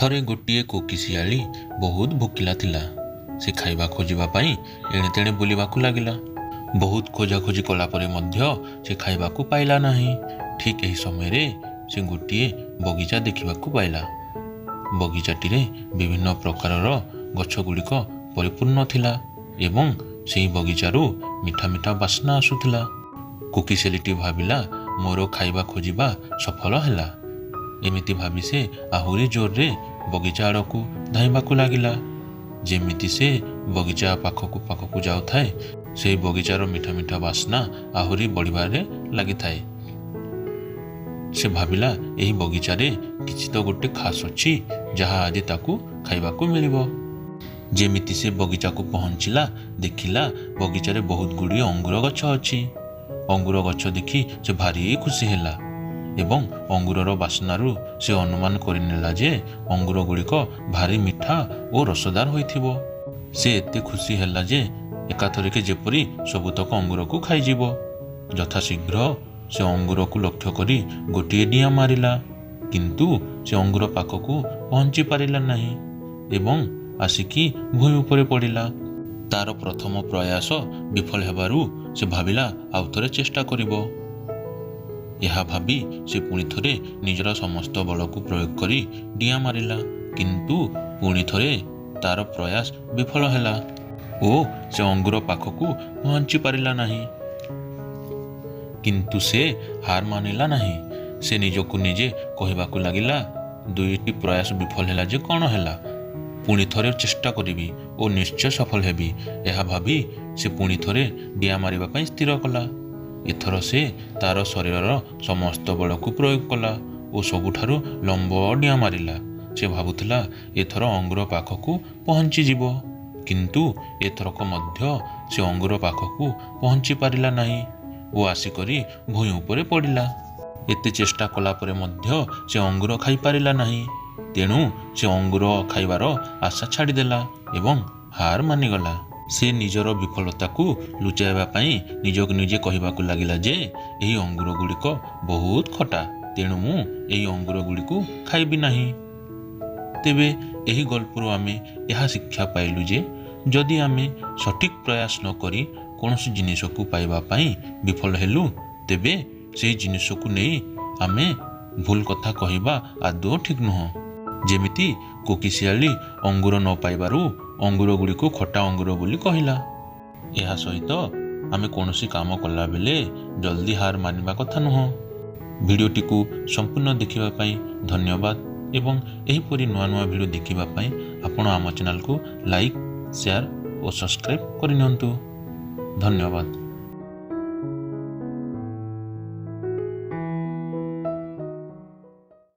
ଥରେ ଗୋଟିଏ କୋକିଶିଆଳି ବହୁତ ଭୋକିଲା ଥିଲା। ସେ ଖାଇବା ଖୋଜିବା ପାଇଁ ଏଣେ ତେଣେ ବୁଲିବାକୁ ଲାଗିଲା। ବହୁତ ଖୋଜାଖୋଜି କଲା ପରେ ମଧ୍ୟ ସେ ଖାଇବାକୁ ପାଇଲା ନାହିଁ। ଠିକ୍ ଏହି ସମୟରେ ସେ ଗୋଟିଏ ବଗିଚା ଦେଖିବାକୁ ପାଇଲା। ବଗିଚାଟିରେ ବିଭିନ୍ନ ପ୍ରକାରର ଗଛ ଗୁଡ଼ିକ ପରିପୂର୍ଣ୍ଣ ଥିଲା ଏବଂ ସେହି ବଗିଚାରୁ ମିଠା ମିଠା ବାସ୍ନା ଆସୁଥିଲା। କୋକିଶିଆଳିଟି ଭାବିଲା, ମୋର ଖାଇବା ଖୋଜିବା ସଫଳ ହେଲା। ଏମିତି ଭାବି ସେ ଆହୁରି ଜୋରରେ ବଗିଚା ଆଡ଼କୁ ଧାଇଁବାକୁ ଲାଗିଲା। ଯେମିତି ସେ ବଗିଚା ପାଖକୁ ଯାଉଥାଏ, ସେହି ବଗିଚାର ମିଠା ମିଠା ବାସ୍ନା ଆହୁରି ବଢ଼ିବାରେ ଲାଗିଥାଏ। ସେ ଭାବିଲା, ଏହି ବଗିଚାରେ କିଛି ତ ଗୋଟେ ଖାସ୍ ଅଛି, ଯାହା ଆଜି ତାକୁ ଖାଇବାକୁ ମିଳିବ। ଯେମିତି ସେ ବଗିଚାକୁ ପହଞ୍ଚିଲା, ଦେଖିଲା ବଗିଚାରେ ବହୁତ ଗୁଡ଼ିଏ ଅଙ୍ଗୁର ଗଛ ଅଛି। ଅଙ୍ଗୁର ଗଛ ଦେଖି ସେ ଭାରି ଖୁସି ହେଲା ଏବଂ ଅଙ୍ଗୁରର ବାସ୍ନାରୁ ସେ ଅନୁମାନ କରିନେଲା ଯେ ଅଙ୍ଗୁର ଗୁଡ଼ିକ ଭାରି ମିଠା ଓ ରସଦାର ହୋଇଥିବ। ସେ ଏତେ ଖୁସି ହେଲା ଯେ ଏକାଥରକେ ଯେପରି ସବୁତକ ଅଙ୍ଗୁରକୁ ଖାଇଯିବ। ଯଥାଶୀଘ୍ର ସେ ଅଙ୍ଗୁରକୁ ଲକ୍ଷ୍ୟ କରି ଗୋଟିଏ ଡିଆଁ ମାରିଲା, କିନ୍ତୁ ସେ ଅଙ୍ଗୁର ପାଖକୁ ପହଞ୍ଚି ପାରିଲା ନାହିଁ ଏବଂ ଆସିକି ଭୂଇଁ ଉପରେ ପଡ଼ିଲା। ତାର ପ୍ରଥମ ପ୍ରୟାସ ବିଫଳ ହେବାରୁ ସେ ଭାବିଲା ଆଉ ଥରେ ଚେଷ୍ଟା କରିବ। ଏହା ଭାବି ସେ ପୁଣି ଥରେ ନିଜର ସମସ୍ତ ବଳକୁ ପ୍ରୟୋଗ କରି ଡିଆଁ ମାରିଲା, କିନ୍ତୁ ପୁଣି ଥରେ ତାର ପ୍ରୟାସ ବିଫଳ ହେଲା ଓ ସେ ଅଙ୍ଗୁର ପାଖକୁ ପହଞ୍ଚି ପାରିଲା ନାହିଁ। କିନ୍ତୁ ସେ ହାର ମାନିଲା ନାହିଁ। ସେ ନିଜକୁ ନିଜେ କହିବାକୁ ଲାଗିଲା, ଦୁଇଟି ପ୍ରୟାସ ବିଫଳ ହେଲା ଯେ କ'ଣ ହେଲା, ପୁଣି ଥରେ ଚେଷ୍ଟା କରିବି ଓ ନିଶ୍ଚୟ ସଫଳ ହେବି। ଏହା ଭାବି ସେ ପୁଣି ଥରେ ଡିଆଁ ମାରିବା ପାଇଁ ସ୍ଥିର କଲା। ଏଥର ସେ ତାର ଶରୀରର ସମସ୍ତ ବଳକୁ ପ୍ରୟୋଗ କଲା ଓ ସବୁଠାରୁ ଲମ୍ବ ଡିଆଁ ମାରିଲା। ସେ ଭାବୁଥିଲା ଏଥର ଅଙ୍ଗୁର ପାଖକୁ ପହଞ୍ଚିଯିବ, କିନ୍ତୁ ଏଥରକ ମଧ୍ୟ ସେ ଅଙ୍ଗୁର ପାଖକୁ ପହଞ୍ଚି ପାରିଲା ନାହିଁ ଓ ଆସିକରି ଭୂଇଁ ଉପରେ ପଡ଼ିଲା। ଏତେ ଚେଷ୍ଟା କଲା ପରେ ମଧ୍ୟ ସେ ଅଙ୍ଗୁର ଖାଇପାରିଲା ନାହିଁ। ତେଣୁ ସେ ଅଙ୍ଗୁର ଖାଇବାର ଆଶା ଛାଡ଼ିଦେଲା ଏବଂ ହାର ମାନିଗଲା। ସେ ନିଜର ବିଫଳତାକୁ ଲୁଚାଇବା ପାଇଁ ନିଜକୁ ନିଜେ କହିବାକୁ ଲାଗିଲା ଯେ ଏହି ଅଙ୍ଗୁର ଗୁଡ଼ିକ ବହୁତ ଖଟା, ତେଣୁ ମୁଁ ଏହି ଅଙ୍ଗୁର ଗୁଡ଼ିକୁ ଖାଇବି ନାହିଁ। ତେବେ ଏହି ଗଳ୍ପରୁ ଆମେ ଏହା ଶିକ୍ଷା ପାଇଲୁ ଯେ ଯଦି ଆମେ ସଠିକ୍ ପ୍ରୟାସ ନ କରି କୌଣସି ଜିନିଷକୁ ପାଇବା ପାଇଁ ବିଫଳ ହେଲୁ, ତେବେ ସେହି ଜିନିଷକୁ ନେଇ ଆମେ ଭୁଲ କଥା କହିବା ଆଦୌ ଠିକ୍ ନୁହଁ। ଯେମିତି କୋକିଶିଆଳି ଅଙ୍ଗୁର ନ ପାଇବାରୁ ଅଙ୍ଗୁର ଗୁଡ଼ିକୁ ଖଟା ଅଙ୍ଗୁର ବୋଲି କହିଲା। ଏହା ସହିତ ଆମେ କୌଣସି କାମ କଲାବେଳେ ଜଲ୍ଦି ହାର ମାନିବା କଥା ନୁହଁ। ଭିଡ଼ିଓଟିକୁ ସମ୍ପୂର୍ଣ୍ଣ ଦେଖିବା ପାଇଁ ଧନ୍ୟବାଦ ଏବଂ ଏହିପରି ନୂଆ ନୂଆ ଭିଡ଼ିଓ ଦେଖିବା ପାଇଁ ଆପଣ ଆମ ଚ୍ୟାନେଲକୁ ଲାଇକ୍, ସେୟାର ଓ ସବସ୍କ୍ରାଇବ୍ କରିନିଅନ୍ତୁ। ଧନ୍ୟବାଦ।